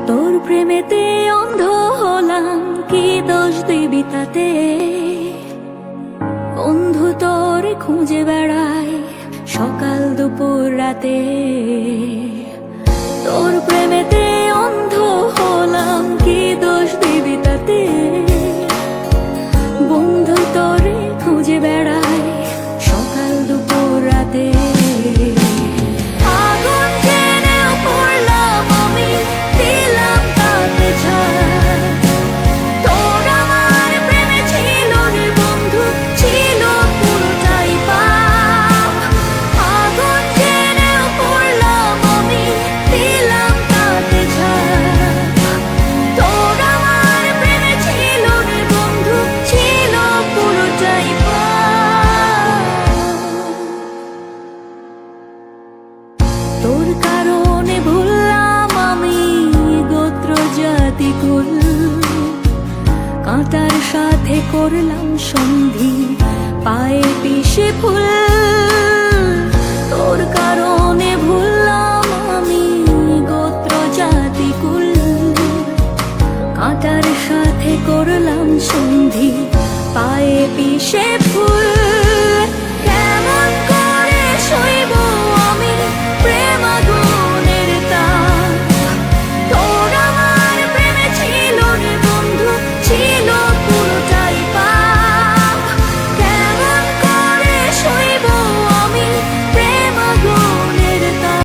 তোর প্রেমেতে অন্ধ হলাম, কি দোষ দিবি তাতে? বন্ধু তোর খুঁজে বেড়াই সকাল দুপুর রাতে। তোর প্রেমেতে অন্ধ হলাম, কি দোষ দিবি তাতে? বন্ধু তোর খুঁজে বেড়াই সকাল দুপুর রাতে। আগুন জেনেও পড়লাম আমি, দিলাম তাতে ছাই। তোর আমার প্রেমে ছিল রে বন্ধু, ছিল পুরোটাই পাপ। আগুন জেনেও পড়লাম আমি, দিলাম তাতে ছাই। তোর আমার প্রেমে ছিল রে বন্ধু, ছিল পুরোটাই পাপ। তোর কারণে ভুললাম আমি গোত্র জাতি কুল, কাঁটার সাথে করলাম সন্ধি, পায়ে পিষে ফুল। তোর কারণে ভুললাম আমি গোত্র জাতি কুল, কাঁটার সাথে করলাম সন্ধি, পায়ে পিষে ফুল।